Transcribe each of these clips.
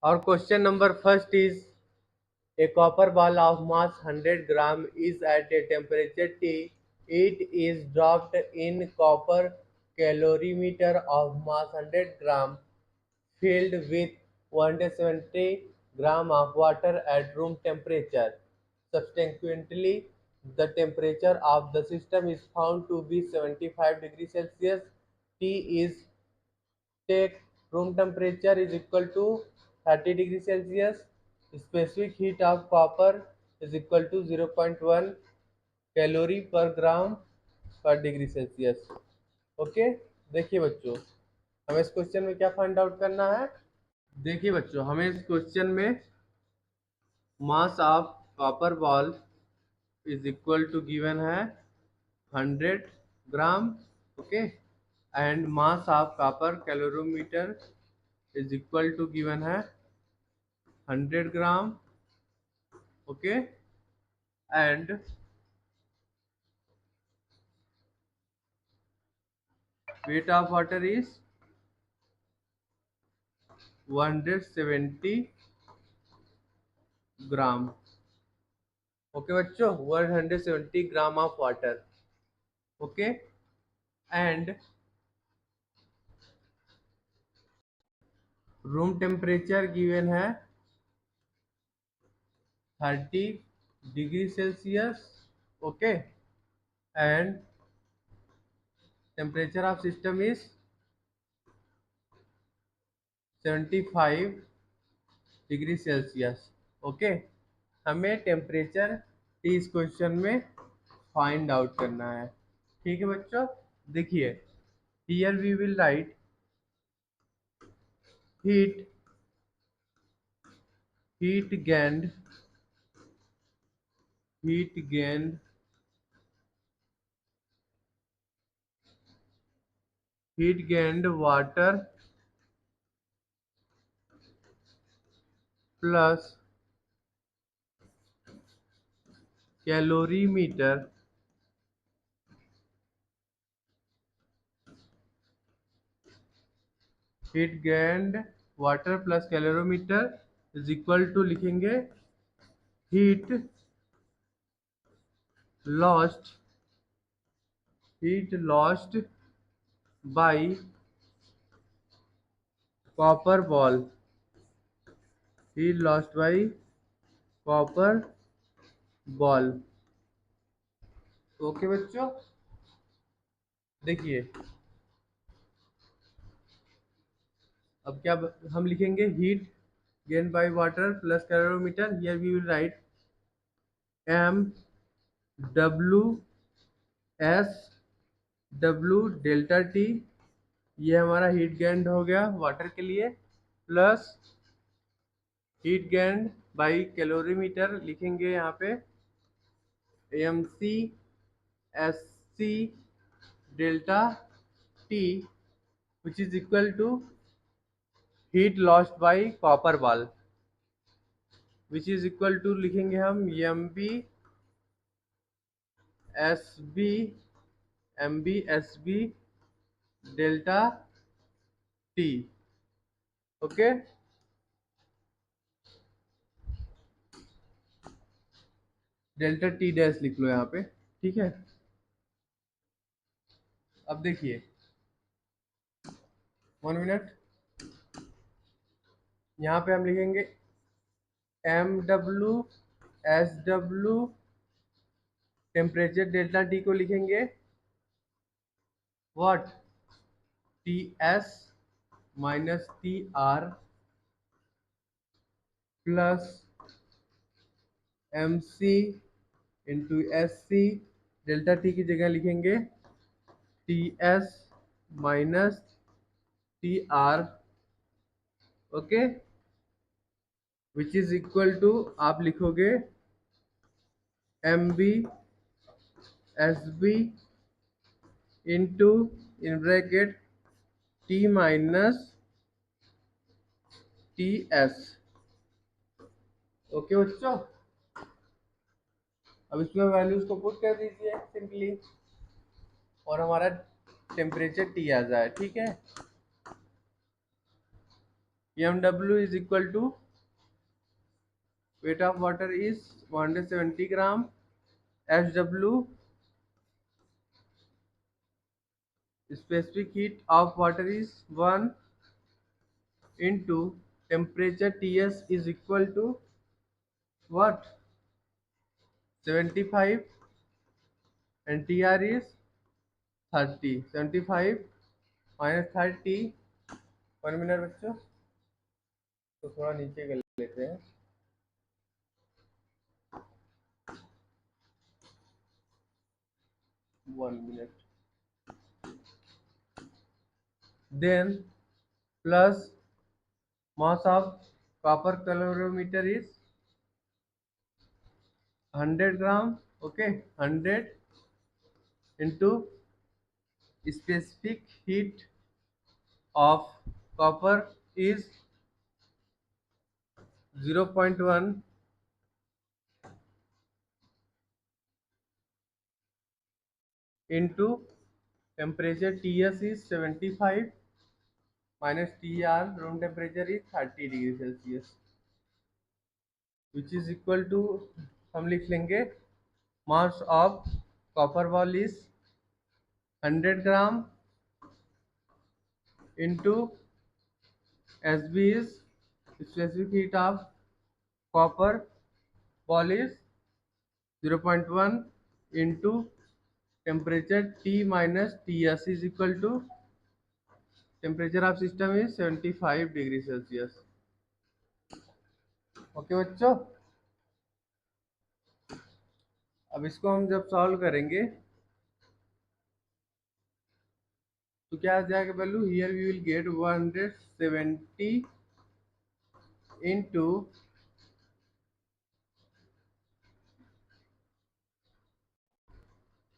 Our question number first is a copper ball of mass 100 gram is at a temperature T. It is dropped in copper calorimeter of mass 100 gram filled with 170 gram of water at room temperature. Subsequently, the temperature of the system is found to be 75 degrees Celsius. T is take room temperature is equal to 30 degrees Celsius. Specific heat of copper is equal to 0.1 calorie पर ग्राम पर degree Celsius. Okay, देखिए बच्चों, हमें इस question में क्या find out करना है। देखिए बच्चों, हमें इस क्वेश्चन में mass of copper ball is equal to given है 100 gram. Okay, and mass of copper calorimeter is equal to given है 100 gram. Okay, and weight of water is 170 gram. Okay बच्चों, 170 gram of water. Okay, and room temperature given है 30 degree Celsius. Okay, and temperature of system is 75 degree Celsius. Okay, हमें temperature T इस question में find out करना है। ठीक है बच्चों, देखिए, here we will write heat heat gained heat gained heat gained water plus calorimeter heat gained water plus calorimeter is equal to लिखेंगे heat lost by copper ball heat lost by copper ball। Okay बच्चों, देखिए, अब क्या हम लिखेंगे heat gain by water plus calorimeter. Here we will write M W S W delta T, ये हमारा heat gained हो गया वाटर के लिए, plus heat gained by calorimeter लिखेंगे यहाँ पे M C S C delta T which is equal to heat lost by copper ball which is equal to लिखेंगे हम M B S B M B S B delta T. Okay, delta T dash लिख लो यहाँ पे। ठीक है, अब देखिए, 1 मिनट, यहाँ पे हम लिखेंगे M W S W temperature delta T को लिखेंगे what T S minus T R plus M C into S C. Delta T की जगह लिखेंगे T S minus T R. Okay, which is equal to आप लिखोगे M B S B into in bracket T minus T S. Okay बच्चों, अब इसमें values को put कर दीजिए सिंपली और हमारा टेम्परेचर टी आ जाए। ठीक है, MW is equal to weight of water is 170 gram. SW specific heat of water is 1 into temperature Ts is equal to what? 75 and Tr is 30. 75 minus 30. 1 minute बच्चों, तो थोड़ा नीचे कर लेते हैं. 1 minute. Then plus mass of copper calorimeter is 100 gram. Okay, 100 into specific heat of copper is 0.1 into temperature Ts is 75 minus Tr room temperature is 30 degree Celsius, which is equal to, हम लिख लेंगे mass of copper ball is 100 gram into SB is specific heat of copper ball is 0.1 into temperature T minus Ts is equal to temperature of system is 75 degree Celsius. Okay बच्चों, अब इसको हम जब solve करेंगे तो क्या आ जाएगा value? Here we will get 170 into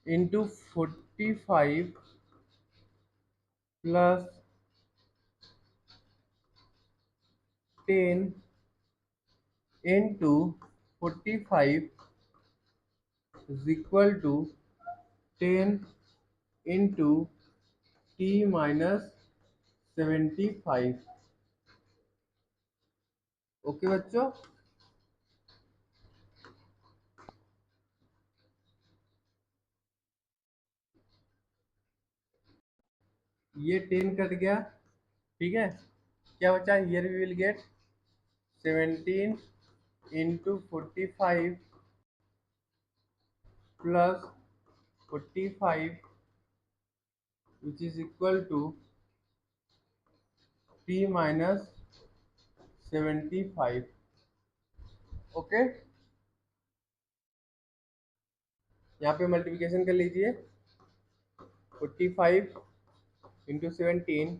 into 45 plus 10 into 45 is equal to 10 into T minus 75. Okay बच्चों, ये 10 कट गया. ठीक है, क्या बचा? Here we will get 17 into 45 plus 45 which is equal to T minus 75. Okay, यहाँ पे मल्टीप्लिकेशन कर लीजिए. 45 इंटू 17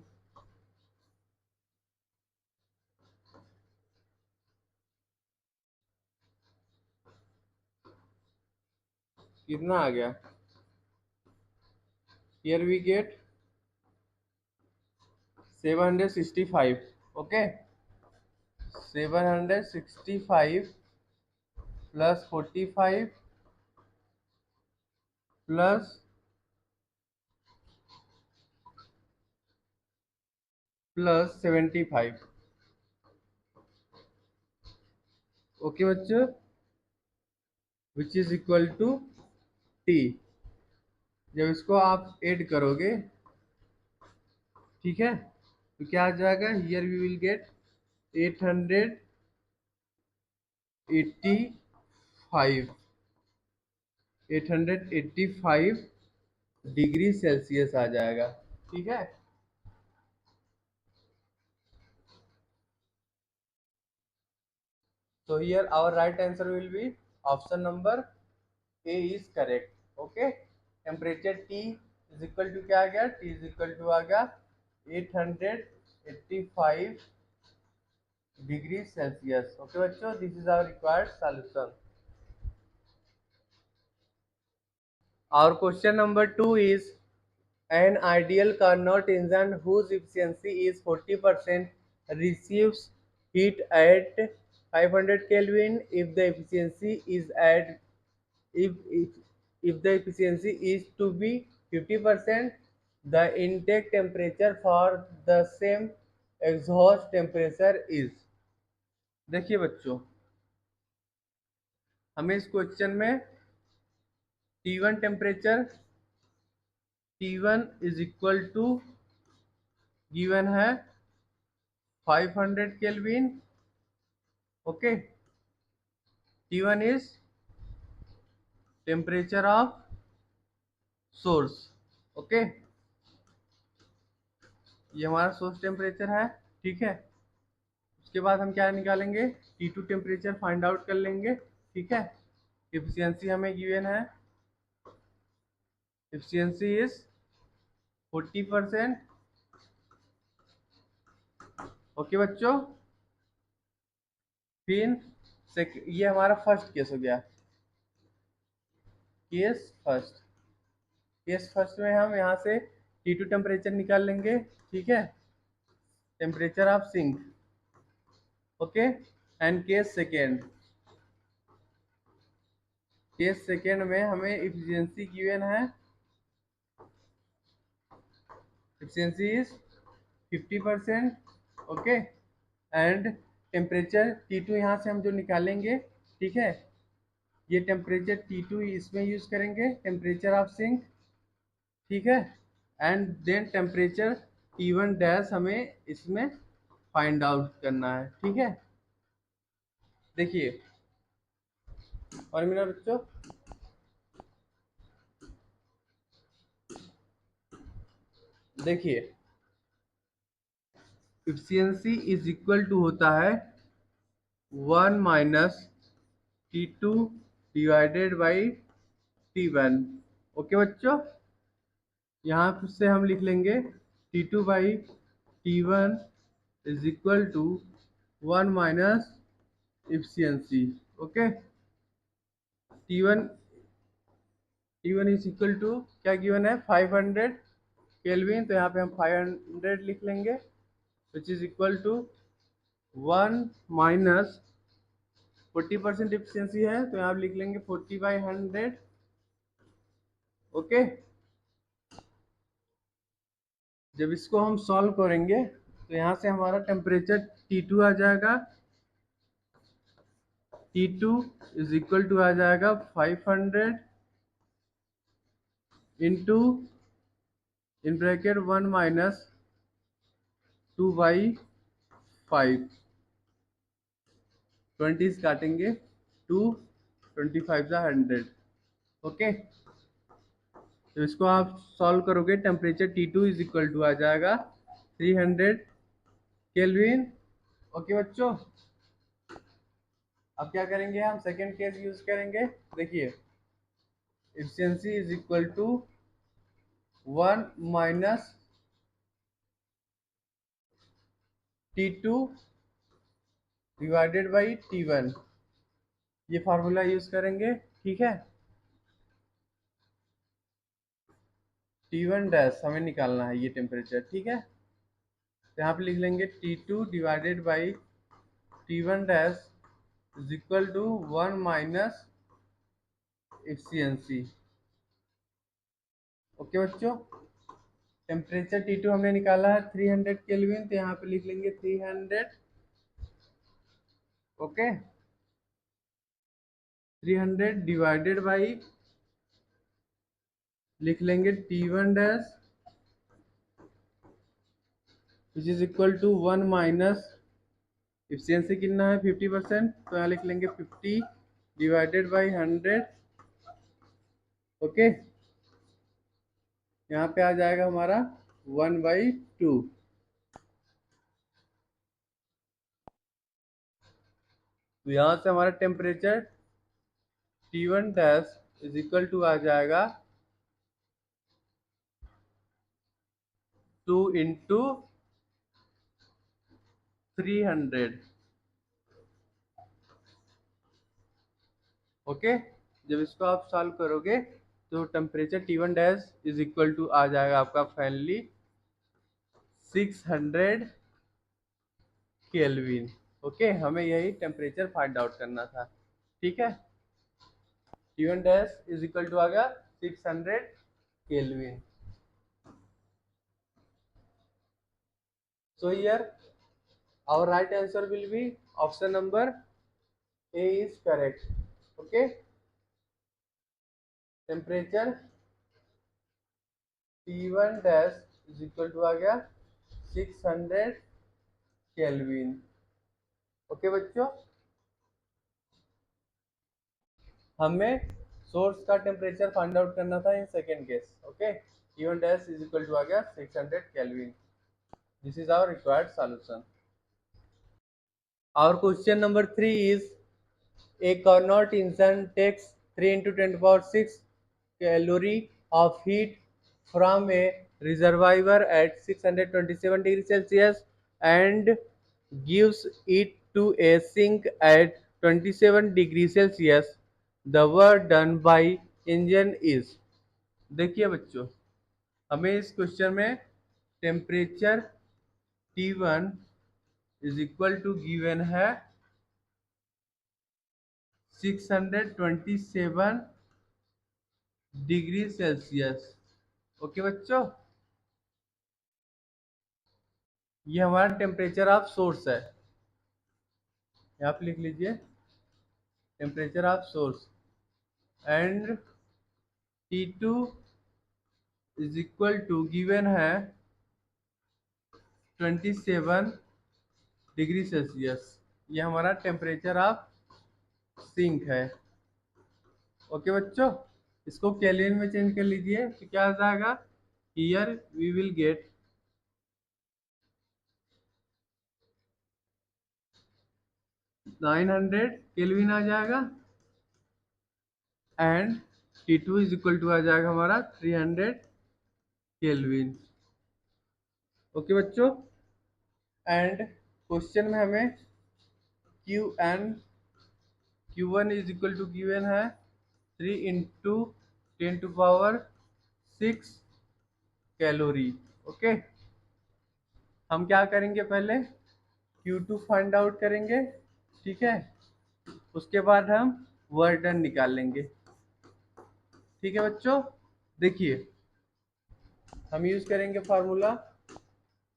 कितना आ गया? Here we get 765. Okay, 765 plus 45 plus 75. Okay बच्चों, which is equal to T. जब इसको आप ऐड करोगे, ठीक है, तो क्या आ जाएगा? Here we will get 885 885 degree Celsius आ जाएगा. ठीक है, so here our right answer will be option number A is correct. Okay, temperature T is equal to क्या आ गया? T is equal to आ गया 885 डिग्री सेल्सियस. ओके बच्चों, this is our required solution. Our question number 2 is an ideal Carnot engine whose efficiency is 40% receives heat at 500 Kelvin. If the efficiency is at if if, if the efficiency is to be 50%, the intake temperature for the same exhaust temperature is. देखिए बच्चों, हमें इस question में T1 temperature T1 is equal to given है 500 Kelvin. Okay, T1 is temperature of source. Okay, ये हमारा source temperature है। ठीक है, उसके बाद हम क्या निकालेंगे, T2 टेम्परेचर फाइंड आउट कर लेंगे। ठीक है, एफिशिएंसी हमें गिवन है, एफिशिएंसी इज 40%। ओके बच्चों, फिर ये हमारा फर्स्ट केस हो गया। केस फर्स्ट में हम यहाँ से T2 टेम्परेचर निकाल लेंगे। ठीक है, temperature of sink. Okay, and case second में हमें एफिशिएंसी गिवन है, efficiency is 50%। Okay, and temperature T2 यहाँ से हम जो निकालेंगे, ठीक है, ये टेम्परेचर T2 इसमें यूज करेंगे, टेम्परेचर ऑफ सिंक। ठीक है, and then temperature T1 dash हमें इसमें फाइंड आउट करना है। ठीक है, देखिए और मेरा बच्चों, देखिए एफिशिएंसी इज इक्वल टू होता है 1 minus T2 divided by T1। Okay बच्चों, यहाँ से हम लिख लेंगे T2 by T1 is equal to 1 minus efficiency. Okay, T1 is equal to क्या गिवन है, 500 केल्विन, तो यहाँ पे हम 500 लिख लेंगे, which is equal to 1 minus 40% efficiency है, तो यहाँ पे लिख लेंगे 40/100। ओके, जब इसको हम सॉल्व करेंगे तो यहाँ से हमारा टेम्परेचर T2 आ जाएगा, T2 इज इक्वल टू आ जाएगा 500 इंटू इन ब्रैकेट 1 माइनस 2/5, 20 काटेंगे, 2 25/100। ओके, तो इसको आप सॉल्व करोगे, temperature T2 is equal to आ जाएगा 300 केल्विन। ओके बच्चों, अब क्या करेंगे, हम सेकेंड केस यूज करेंगे। देखिए efficiency is equal to 1 minus T2 divided by T1, ये फार्मूला यूज करेंगे। ठीक है, T1 डैश हमें निकालना है ये टेम्परेचर। ठीक है, तो यहाँ पे लिख लेंगे T2 divided by T1 dash is equal to 1 minus efficiency. Okay बच्चों, टेम्परेचर T2 हमने निकाला है 300 केल्विन, तो यहाँ पे लिख लेंगे 300। ओके, 300 डिवाइडेड बाई लिख लेंगे T1 dash which is equal to 1 minus efficiency कितना है 50%, तो यहाँ लिख लेंगे 50 डिवाइडेड बाई 100। ओके, यहाँ पे आ जाएगा हमारा 1/2। तो यहाँ से हमारा temperature T1 dash is equal to आ जाएगा 2 इंटू 300। ओके, जब इसको आप सॉल्व करोगे तो temperature T1 dash is equal to आ जाएगा आपका फाइनली 600 केल्विन। ओके, हमें यही टेम्परेचर फाइंड आउट करना था। ठीक है, T1 dash is equal to आ गया 600 kelvin. So here Our right answer will be option number A is correct. Okay. Temperature T1 dash is equal to आ गया 600 केल्विन। ओके बच्चों, हमें सोर्स का टेम्परेचर फाइंड आउट करना था in second case. Okay, T1 dash is equal to आ गया 600 kelvin. This is our required solution. Our question number 3 is a Carnot engine takes 3 into 10 to power 6 calorie of heat from a reservoir at 627 degrees Celsius and gives it to a sink at 27 degrees Celsius. The work done by engine is। देखिए बच्चों, हमें इस question में temperature T1 is equal to given है 627 degree Celsius. Okay बच्चों, ये हमारा temperature of source है। यहाँ पे लिख लीजिए temperature of source and T2 is equal to given है 27 डिग्री सेल्सियस। ये हमारा टेम्परेचर ऑफ सिंक है। ओके बच्चों, इसको केल्विन में चेंज कर लीजिए तो क्या आ जाएगा, here we will get 900 kelvin आ जाएगा and T2 is equal to आ जाएगा हमारा 300 केल्विन। ओके बच्चों, एंड क्वेश्चन में हमें Q1 is equal to given है 3 into 10 to power 6 calorie. Okay, हम क्या करेंगे, पहले Q2 फाइंड आउट करेंगे, ठीक है, उसके बाद हम वर्क डन निकाल लेंगे। ठीक है बच्चों, देखिए हम यूज करेंगे फार्मूला,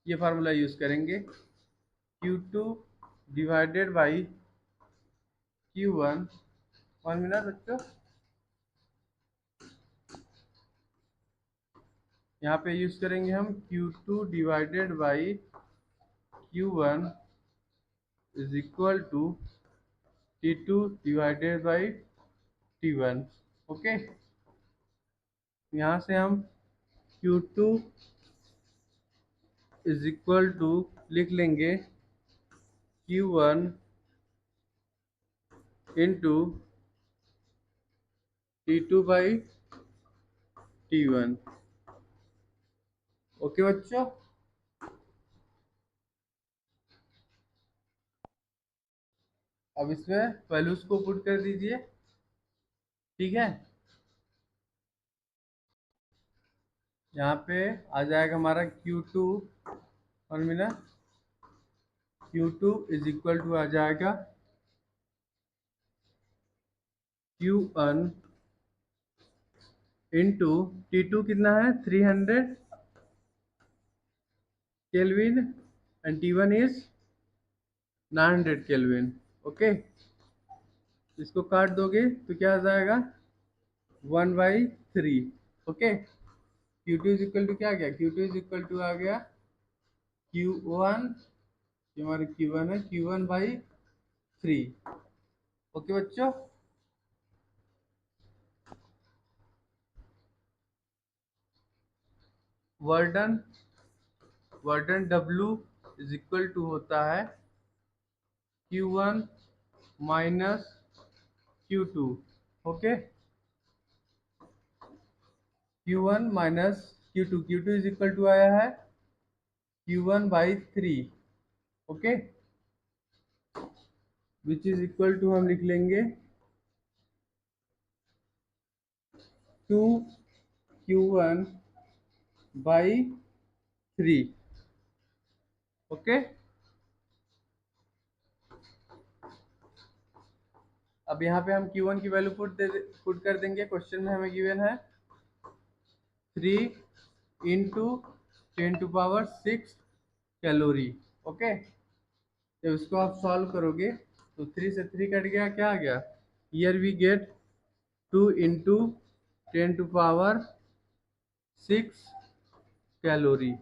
ये फार्मूला यूज करेंगे Q2 divided by Q1। 1 minute बच्चों, यहाँ पे यूज करेंगे हम Q2 divided by Q1 is equal to T2 divided by T1। Okay, यहाँ से हम Q2 इज इक्वल टू लिख लेंगे Q1 into T2 by T1। Okay बच्चों, अब इसमें वैल्यूज को पुट कर दीजिए। ठीक है, यहाँ पे आ जाएगा हमारा Q2, 1 minute, Q2 is equal to आ जाएगा Q1 इंटू T2 कितना है 300 kelvin and T1 is 900 kelvin. Okay, इसको काट दोगे तो क्या आ जाएगा 1/3। Okay, Q2 is equal to क्या आ गया, Q2 इज इक्वल टू आ गया Q1, ये हमारे Q1 है, Q1/3। ओके बच्चों, work done W is equal to होता है Q1 minus Q2। Okay, Q1 minus Q2 is equal to आया है Q1/3। Okay, which is equal to हम लिख लेंगे 2Q1/3। ओके, अब यहाँ पे हम Q1 की वैल्यू पुट कर देंगे। क्वेश्चन में हमें गिवन है 3 into 10 to power 6 calorie. Okay, जब इसको आप सॉल्व करोगे तो 3 से 3 कट गया, क्या आ गया, here we get 2 into 10⁻6 calorie.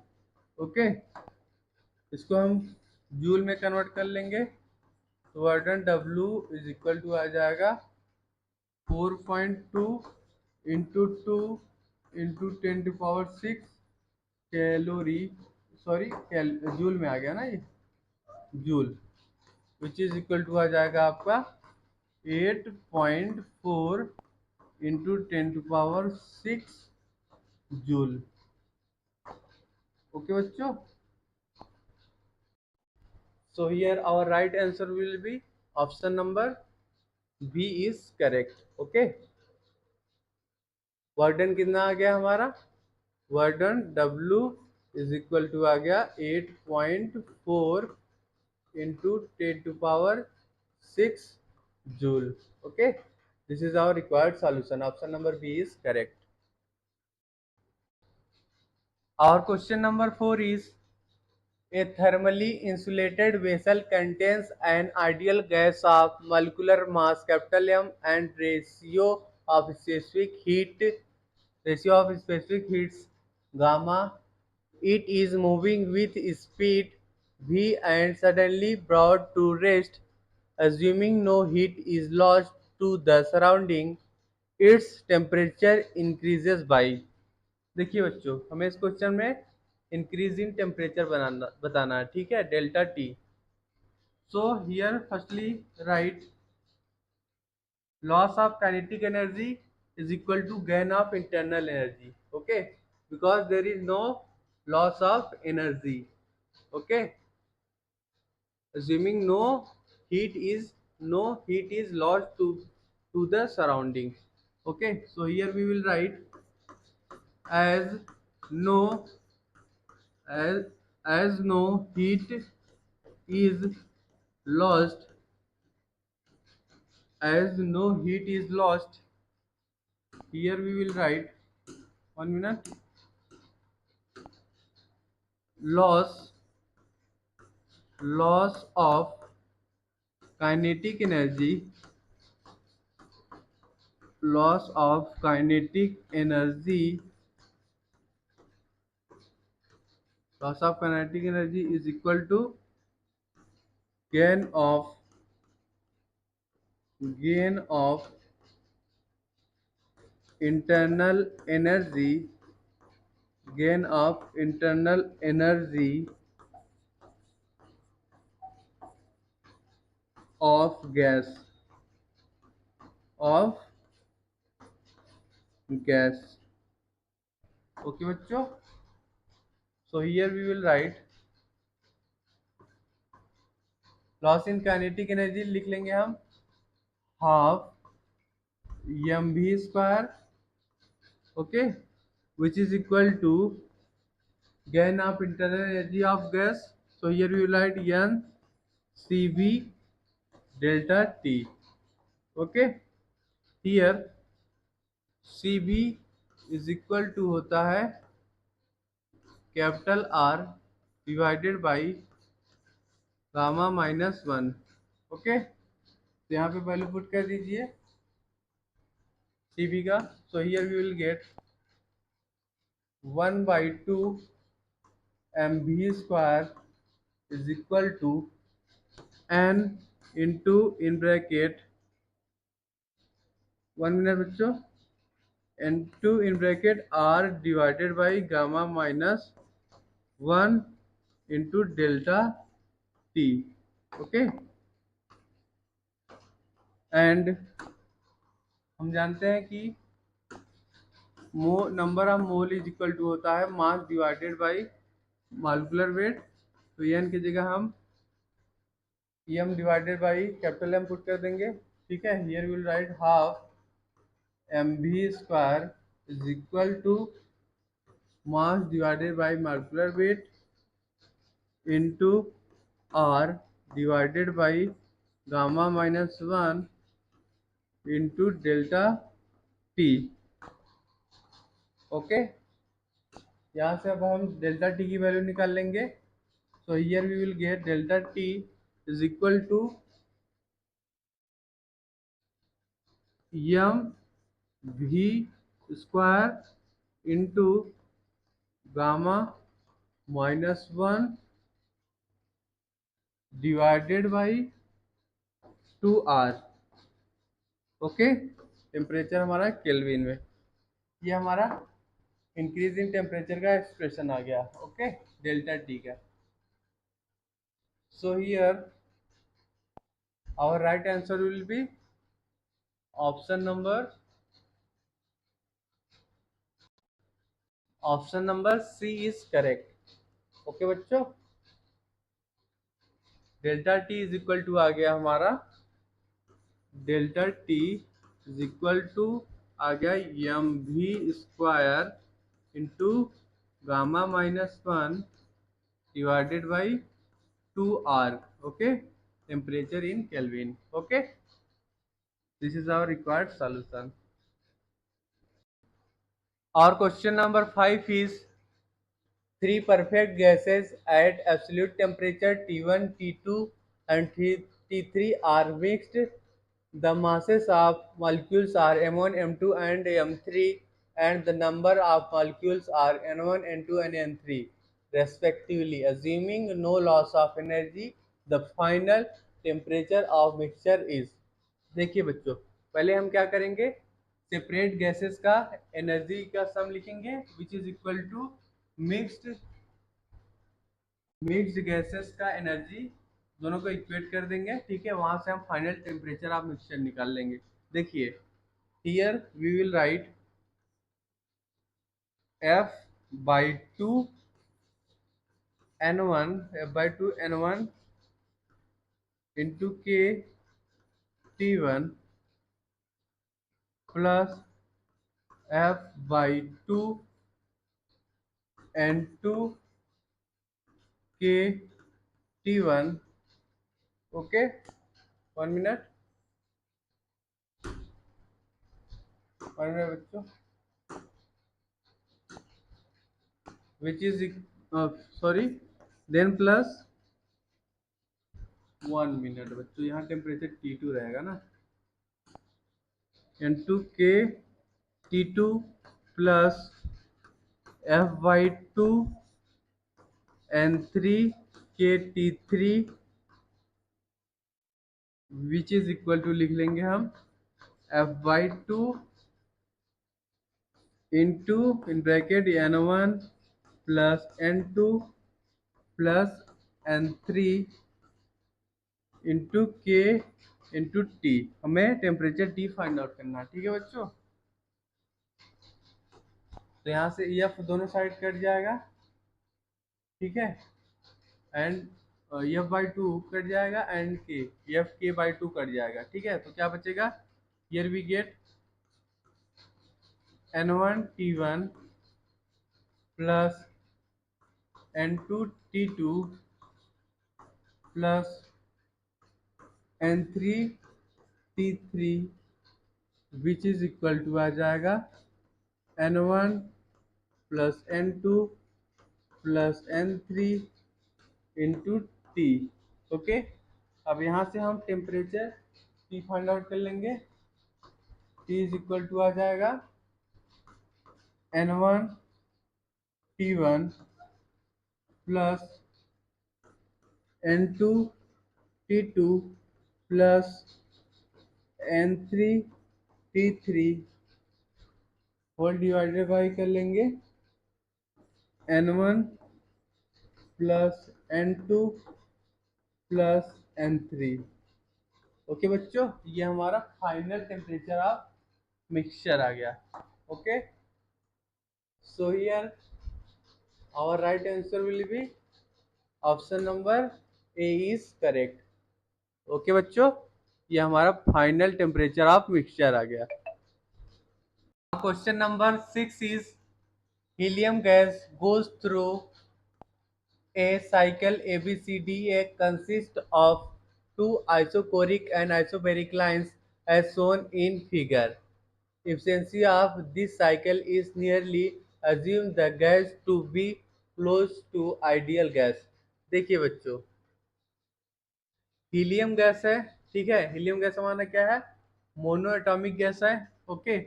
Okay, इसको हम जूल में कन्वर्ट कर लेंगे तो work done W is equal to आ जाएगा 4.2 into 2 into 10⁻6 calorie, sorry joule में आ गया ना ये, joule, which is equal to आ जाएगा आपका 8.4 इंटू 10⁻6 जूल। ओके बच्चों, so here our right answer will be option number B is correct। Okay, work done कितना आ गया हमारा, work done W is equal to आ गया 8.4 into 10⁻6 joule. Okay, this is our required solution, option number B is correct. Our question number 4 is, a thermally insulated vessel contains an ideal gas of molecular mass M and ratio of specific heats gamma. It is moving with speed v and suddenly brought to rest, assuming no heat is lost to the surrounding. Its temperature increases by। देखिए बच्चों, हमें इस question में increasing temperature बताना है, ठीक है, delta T. So here firstly write loss of kinetic energy is equal to gain of internal energy. Okay, because there is no loss of energy. Okay, assuming no heat is lost to the surrounding। okay, so here we will write as no as as no heat is lost as no heat is lost, here we will write, 1 minute, loss loss of kinetic energy, loss of kinetic energy loss of kinetic energy is equal to gain of internal energy, gain of internal energy of gas। Okay बच्चों, so here we will write loss in kinetic energy, लिख लेंगे हम half mv², okay, which is equal to gain of internal energy of gas, so here we will write n cv delta t। Okay, here cv is equal to होता है capital R divided by gamma. Okay, तो यहाँ पे value put कर दीजिए cv का, so here we will get 1/2 mv² is equal to n into in bracket, 1 minute बच्चों, n2 in bracket r divided by gamma into delta T. Okay, and हम जानते हैं कि number of mole is equal to होता है mass divided by molecular weight, तो N की जगह हम M divided by capital M put कर देंगे, ठीक है। Here will write half mv² is equal to mass divided by molecular weight into r divided by gamma into delta T. Okay, यहाँ से अब हम डेल्टा टी की वैल्यू निकाल लेंगे, so here we will get delta T is equal to M V square into gamma -1 divided by 2r। Okay, temperature हमारा kelvin में। ये हमारा इंक्रीज इन टेम्परेचर का एक्सप्रेशन आ गया। ओके, डेल्टा टी का। So here our right answer will be option number C is correct. Okay बच्चों, delta T is equal to आ गया हमारा, delta T is equal to आ गया M V square into gamma -1 divided by 2r। Okay, temperature in kelvin. Okay, this is our required solution. Our question number 5 is three perfect gases at absolute temperature T1, T2 and T3 are mixed. The masses of molecules are M1, M2 and M3 and the number of molecules are N1, N2 and N3 respectively. Assuming no loss of energy, the final temperature of mixture is। देखिए बच्चों, पहले हम क्या करेंगे, separate gases का energy का sum लिखेंगे which is equal to mixed gases का एनर्जी, दोनों को इक्वेट कर देंगे। ठीक है, वहां से हम फाइनल टेम्परेचर ऑफ मिक्सचर निकाल लेंगे। देखिए, here we will write F/2 N1 into K T1 plus F/2 N2 K T1। Okay, 1 minute बच्चों, which is sorry then plus 1 minute बच्चों, यहाँ टेम्परेचर T2 रहेगा ना, N2 K T2 plus F/2 N3 K T3 which is equal to लिख लेंगे हम F/2 into in bracket N1 plus N2 plus N3 into K into T। हमें temperature T find out करना है। ठीक है बच्चों, तो यहाँ से F दोनों साइड कट जाएगा। ठीक है, एंड F/2 कट जाएगा एंड K/2 कट जाएगा। ठीक है, तो क्या बचेगा, here we get N1 T1 plus N2 T2 plus N3 T3 which is equal to आ जाएगा N1 plus N2 plus N3 into T। Okay, अब यहाँ से हम टेम्परेचर T फाइंड आउट कर लेंगे। T इज इक्वल टू आ जाएगा N1 T1 plus N2 T2 plus N3 T3 whole divided by कर लेंगे N1 plus N2 plus N3। Okay बच्चों, ये हमारा फाइनल टेम्परेचर ऑफ मिक्सचर आ गया। Okay, so here our right answer will be option number A is correct. Okay बच्चों, ये हमारा फाइनल टेम्परेचर ऑफ मिक्सचर आ गया। Question number 6 is helium gas goes through a cycle ABCDA consists of two isochoric and isobaric lines as shown in figure. Efficiency of this cycle is nearly assume the gas to be close to ideal gas। देखिए बच्चों, helium gas है, ठीक है। Helium gas का माना क्या है, mono atomic gas है। Okay,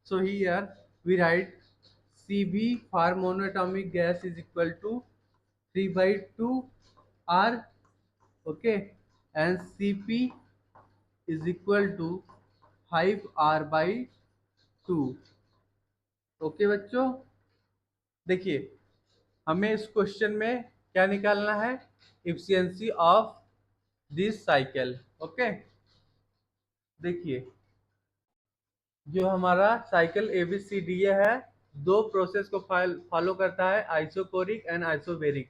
so here we write Cv for monoatomic gas is equal to 3 by 2 R, okay, and Cp is equal to 5 R by 2। Okay बच्चों, देखिए हमें इस क्वेश्चन में क्या निकालना है, efficiency of this cycle. Okay, देखिए जो हमारा साइकिल ABCD है, दो प्रोसेस को फॉलो करता है, आइसोकोरिक एंड आइसोबेरिक।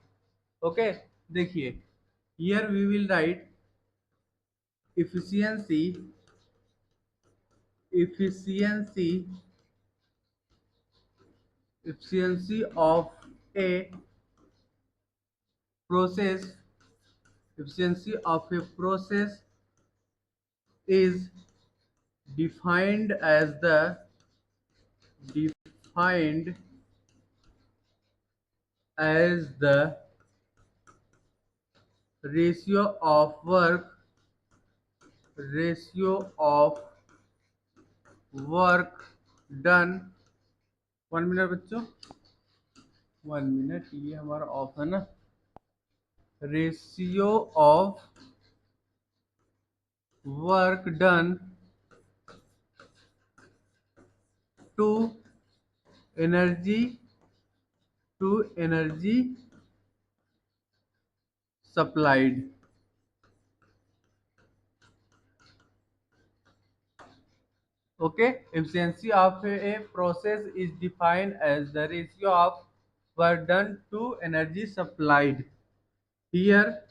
ओके, देखिए here we will write efficiency efficiency efficiency of a process efficiency of a process is defined as the defined as the ratio of work done। 1 minute बच्चों, 1 minute, ये हमारा off है ना। Ratio of work done to energy energy supplied. Okay, efficiency of a process is defined as the ratio of work done to energy supplied। Here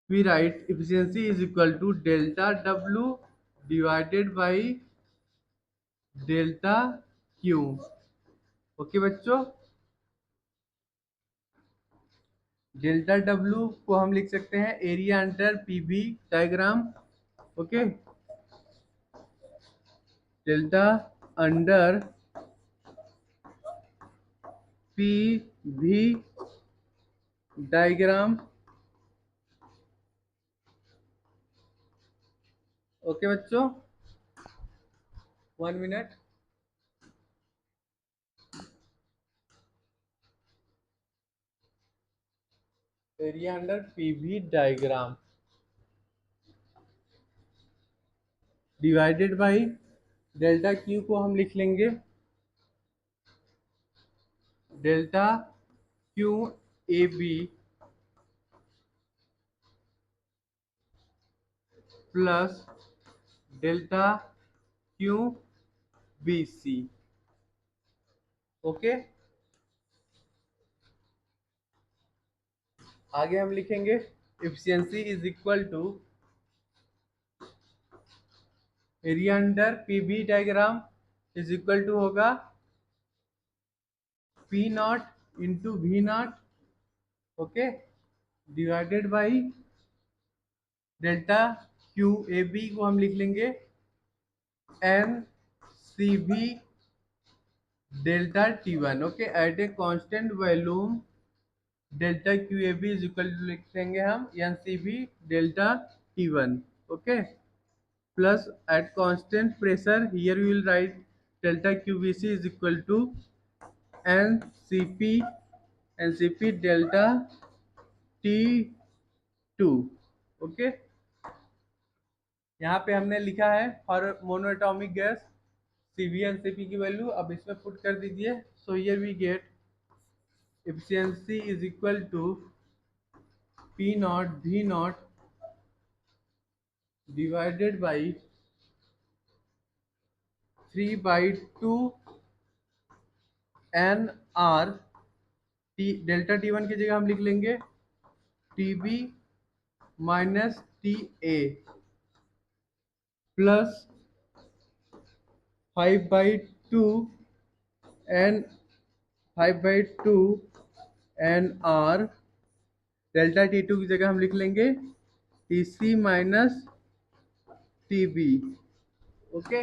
we write efficiency is equal to delta W divided by delta Q। Okay बच्चों, delta W को हम लिख सकते हैं area under PV diagram. Okay, delta under PV diagram. Okay बच्चों, 1 minute. Area under PV diagram divided by delta Q को हम लिख लेंगे delta Q AB plus delta Q BC। Okay, आगे हम लिखेंगे efficiency is equal to area under PV diagram is equal to होगा P naught into V naught, okay, divided by delta Q AB को हम लिख लेंगे N CV delta T1। Okay, at a constant volume delta QAB is equal to लिख देंगे हम NCV delta T1। Okay, plus at constant pressure here we will write delta QBC is equal to NCP delta T2। Okay, यहाँ पे हमने लिखा है for monoatomic gas CV NCP की value, अब इसमें पुट कर दीजिए। So here we get efficiency is equal to P naught V naught divided by 3 by 2 N R T delta T1 की जगह हम लिख लेंगे TB minus TA plus 5 by 2 N 5 by 2 NR delta T2 की जगह हम लिख लेंगे TC minus TB। Okay,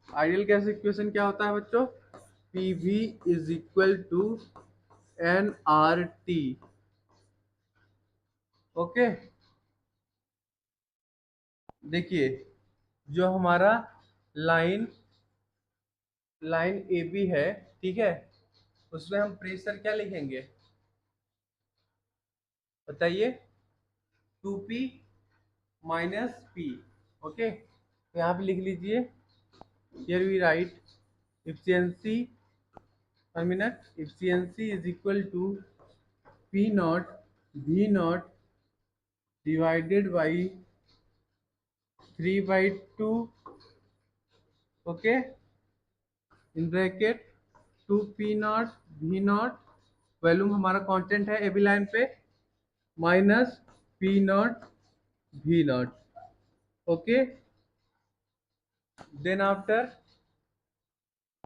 ideal gas equation क्या होता है बच्चों, PV is equal to nRT। Okay, देखिए जो हमारा लाइन लाइन ए बी है, ठीक है, उसमें हम प्रेशर क्या लिखेंगे बताइए, 2P माइनस पी। ओके, तो यहाँ पे लिख लीजिए, here we write efficiency, 1 minute, efficiency is equal to P naught V naught divided by 3/2, okay, in bracket 2P0 V0, volume हमारा कांस्टेंट है एबी लाइन पे, minus P0 V0। Okay, then after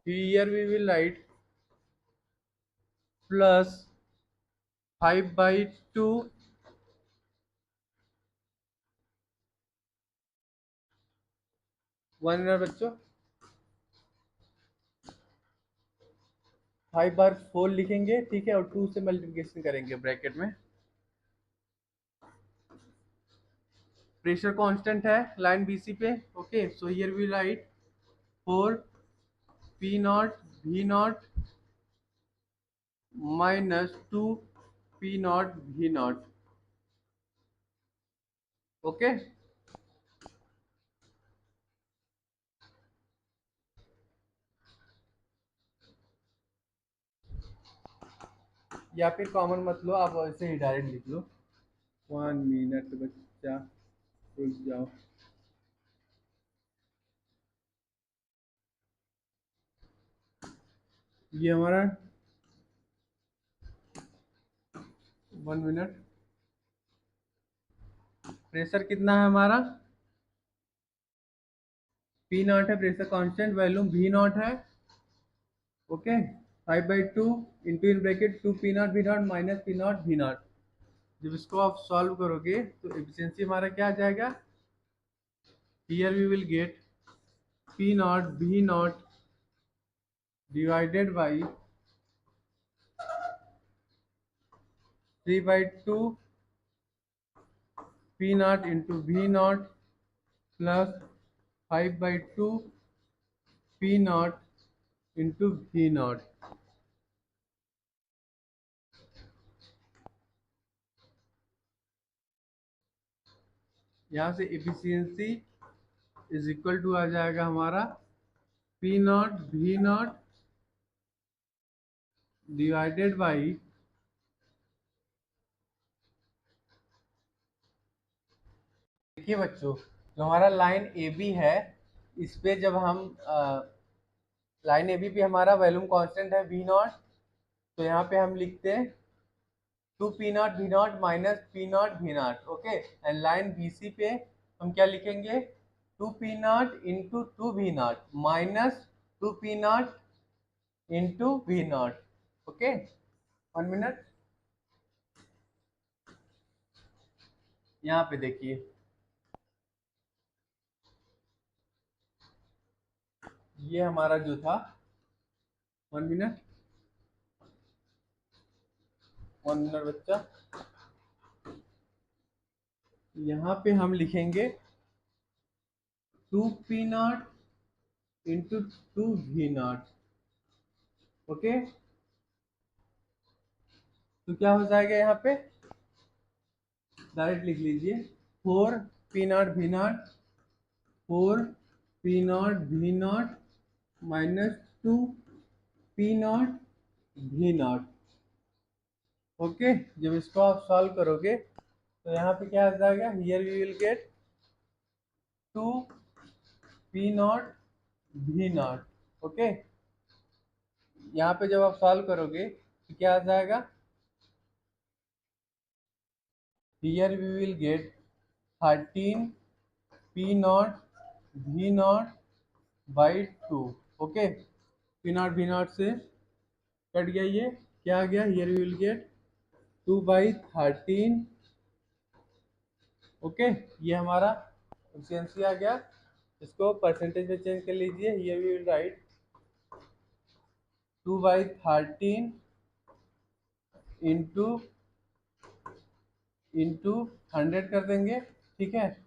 here we will write plus 5/2, 1 minute बच्चों, 5/4 लिखेंगे, ठीक है, और 2 से multiplication करेंगे ब्रैकेट में। प्रेशर कांस्टेंट है लाइन बीसी पे। Okay, so here we write 4P0 V0 minus 2P0 V0। Okay, या फिर कॉमन मत लो, आप ऐसे ही डायरेक्ट लिख लो। 1 मिनट बच्चा, रुक जाओ। ये हमारा 1 मिनट, प्रेशर कितना है हमारा, P0 है प्रेशर कांस्टेंट, वैल्यूम V0 है। Okay, 5/2 into in bracket 2P0 V0 minus P0 V0। जब इसको आप सॉल्व करोगे तो एफिशिएंसी हमारा क्या आ जाएगा, here we will get P0 V0 divided by 3/2 P0 into V0 plus 5/2 P0 into V0। यहाँ से एफिशिएंसी इज इक्वल टू आ जाएगा हमारा P0 V0 डिवाइडेड बाई, देखिए बच्चों, जो हमारा लाइन ए बी है, इस पे जब हम लाइन ए बी पे हमारा वॉल्यूम कांस्टेंट है V0, तो यहाँ पे हम लिखते हैं 2P0 V0 minus P0 V0। Okay, and line B C पे हम क्या लिखेंगे, 2P0 into 2V0 minus 2P0 into V0। Okay, 1 minute, यहाँ पे देखिए, ये हमारा जो था, 1 मिनट, 1 मिनट बच्चा, यहाँ पे हम लिखेंगे 2P0 इंटू 2V0। ओके, तो क्या हो जाएगा, यहाँ पे डायरेक्ट लिख लीजिए 4P0 V0, 4P0 V0 minus 2P0 V0। Okay, जब इसको आप सॉल्व करोगे तो यहाँ पे क्या आ जाएगा, here we will get 2P0 V0। Okay, यहाँ पे जब आप सॉल्व करोगे तो क्या आ जाएगा, here we will get 13P0 V0 okay, P0 से कट गया, ये क्या आ गया, here we will get 2/13। Okay, ये हमारा एफिशिएंसी आ गया। इसको परसेंटेज में चेंज कर लीजिए, here we will write 2/13 into into 100 कर देंगे। ठीक है,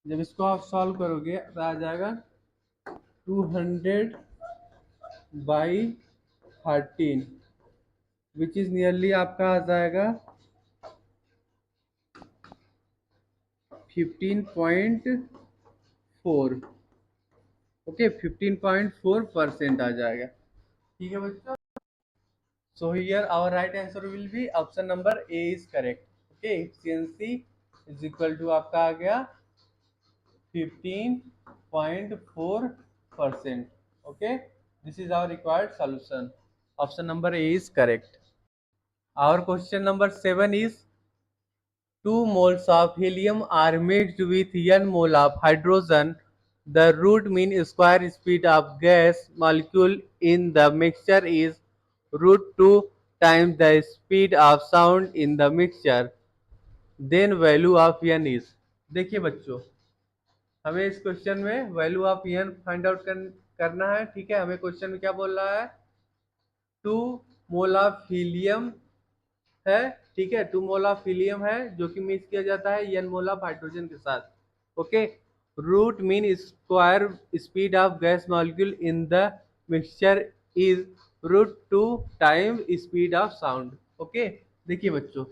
जब इसको आप सॉल्व करोगे तो आ जाएगा 200 बाई 13, विच इज नियरली आपका आ जाएगा 15.4। ओके, 15.4% आ जाएगा। ठीक है बच्चों, so here our right answer will be option number A is correct. Okay, efficiency is equal to आपका आ गया 15.4%। Okay, this is our required solution, option number A is correct. Our question number 7 is 2 moles of helium are mixed with 1 mole of hydrogen. The root mean square speed of gas molecule in the mixture is root 2 times the speed of sound in the mixture. Then value of n is। देखिए बच्चों, हमें इस question में value of n find out करना है। ठीक है, हमें क्वेश्चन में क्या बोल रहा है, 2 मोल ऑफ हीलियम है। ठीक है, 2 मोल ऑफ हीलियम है जो कि मिक्स किया जाता है n मोल ऑफ हाइड्रोजन के साथ। Okay, root mean square speed of gas molecule in the mixture is root 2 time speed of sound. Okay, देखिए बच्चों,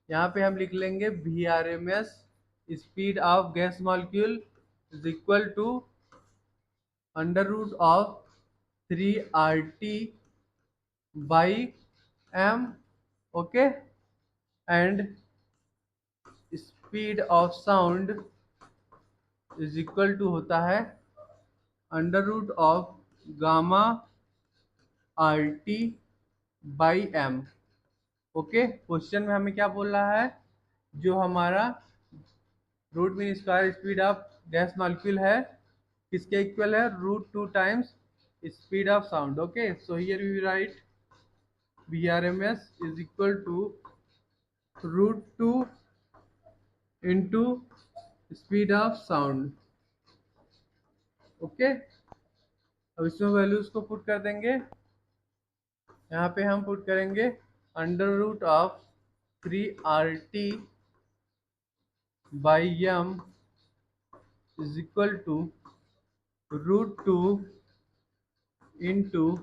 यहाँ पे हम लिख लेंगे VRMS speed of gas molecule is equal to under root of 3RT by m। Okay, and speed of sound is equal to होता है under root of gamma RT by m। Okay, question में हमें क्या बोल रहा है, जो हमारा root mean square speed of gas molecule है किसके इक्वल है, root 2 times speed of sound. Okay, so here we write VRMS is equal to root 2 into speed of sound. Okay, अब इसमें वैल्यूज को पुट कर देंगे। यहाँ पे हम पुट करेंगे under root of 3RT by m is equal to root 2 into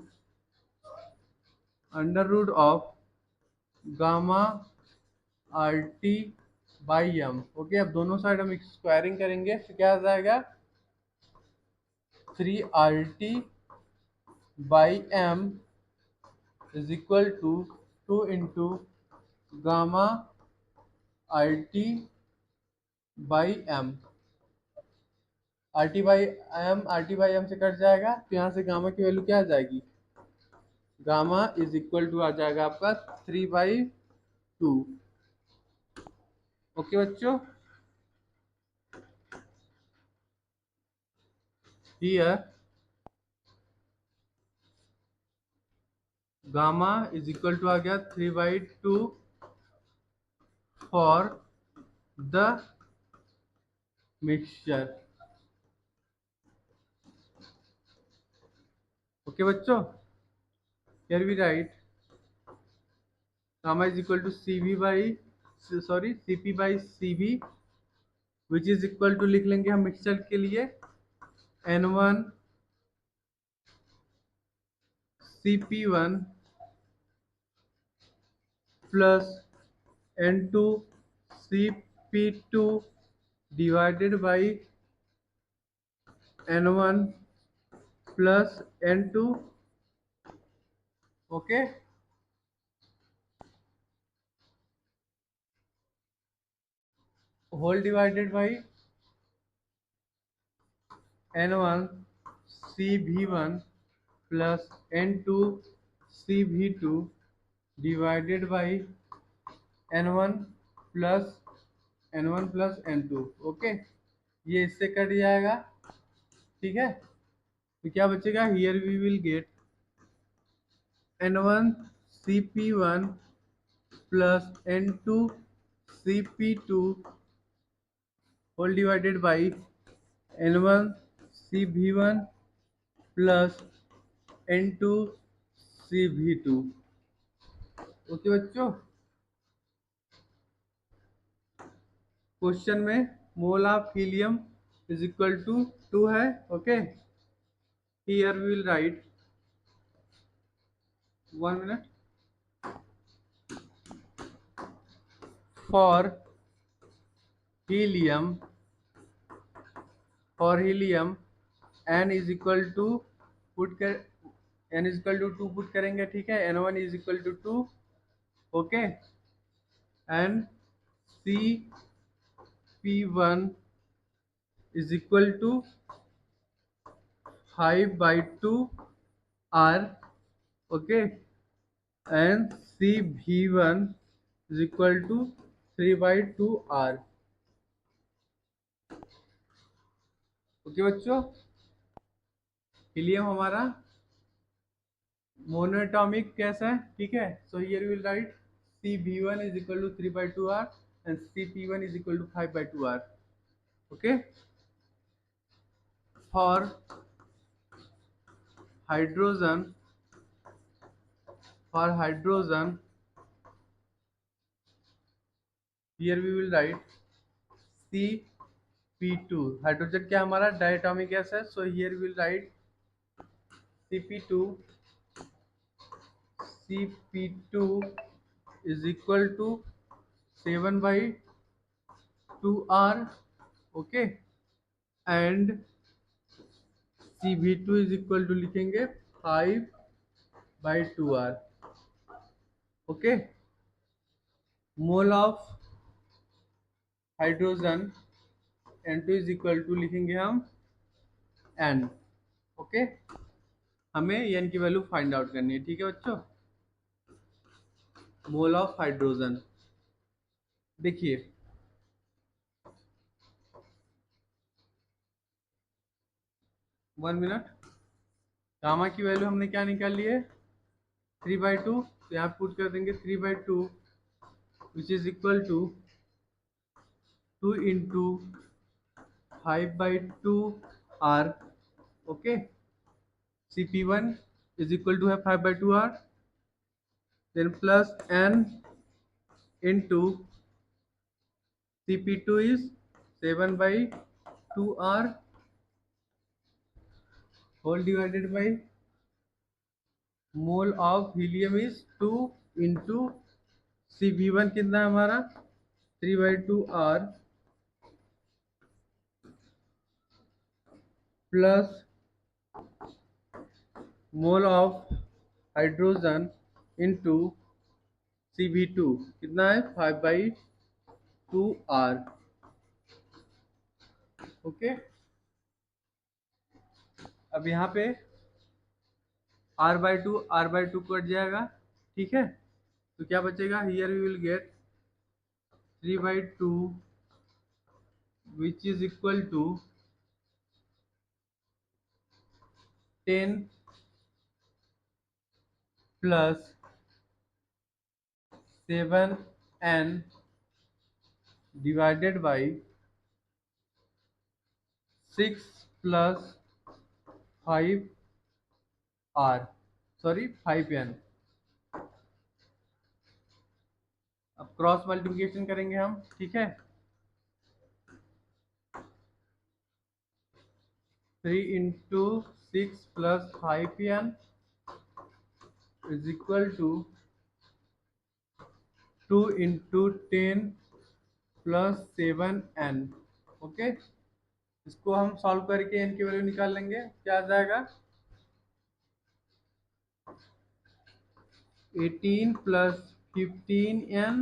under root of gamma RT by m। Okay, अब दोनों साइड हम स्क्वायरिंग करेंगे तो क्या आ जाएगा 3RT by m is equal to 2 into gamma RT by m। RT by m से cut जाएगा तो यहाँ से गामा की वैल्यू क्या आ जाएगी, गामा इज इक्वल टू आ जाएगा आपका 3/2। ओके बच्चों, here gamma is equal to आ गया 3/2 फॉर द मिक्सचर। ओके बच्चों, here we write gamma is equal to CP/CV which is equal to लिख लेंगे हम मिक्सचर के लिए N1 CP1 plus N2 CP2 divided by N1 plus N2। Okay, whole divided by N1 CV1 plus N2 CV2 divided by N1 plus N2। Okay, ये इससे cut जाएगा। ठीक है, तो क्या बचेगा, here we will get N1 CP1 plus N2 CP2 whole divided by N1 CV1 plus N2 CV2। Okay बच्चों, question में mole of helium is equal to 2 है। Okay, here we will write, 1 minute, for helium, helium n is equal to, put कर, n is equal to 2 put करेंगे, ठीक है, n1 is equal to 2। Okay, and C P1 is equal to 5/2 R। Okay, and CV1 is equal to 3/2 R। Okay बच्चों, helium हमारा monoatomic gas है, ठीक है। So here will write CV1 is equal to 3/2 R and CP1 is equal to 5/2 R। Okay, for hydrogen, here we will write CP2, hydrogen क्या हमारा diatomic gas है। So here we will write CP2, is equal to 7/2 R। Okay, and CV2 is equal to लिखेंगे 5/2 R। Okay, mole of hydrogen N2 is equal to लिखेंगे हम N। Okay, हमें N की value find out करनी है, ठीक है बच्चों। मोल ऑफ हाइड्रोजन देखिए, 1 मिनट, गामा की वैल्यू हमने क्या निकाल ली है, 3/2, तो यहाँ पुट कर देंगे 3/2 which is equal to 2 into 5/2 R। Okay, CP1 is equal to है 5/2 R, then plus N into CP2 is 7/2 R whole divided by mole of helium is 2 into CV1 कितना है हमारा 3/2 R plus mole of hydrogen into CV2 कितना है 5/2 R। Okay, अब यहाँ पे R/2 cut जाएगा, ठीक है, तो क्या बचेगा, here we will get 3/2 which is equal to 10 plus 7N divided by 6 plus 5R, sorry 5N। अब क्रॉस मल्टीप्लिकेशन करेंगे हम, ठीक है, 3 into 6 plus 5N is equal to 2 into 10 plus 7N। Okay, इसको हम सॉल्व करके n की वैल्यू निकाल लेंगे, क्या आ जाएगा 18 plus 15N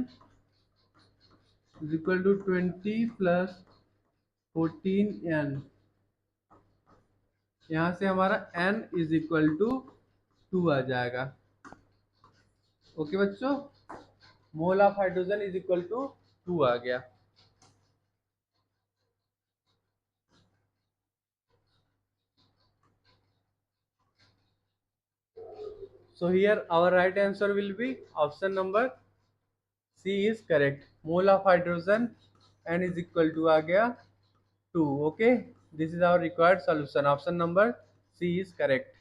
is equal to 20 plus 14N। यहाँ से हमारा n इज इक्वल टू 2 आ जाएगा। ओके बच्चों, mole of hydrogen is equal to 2 आ गया। So here our right answer will be option number C is correct. Mole of hydrogen N is equal to आ गया 2। Okay, this is our required solution. Option number C is correct.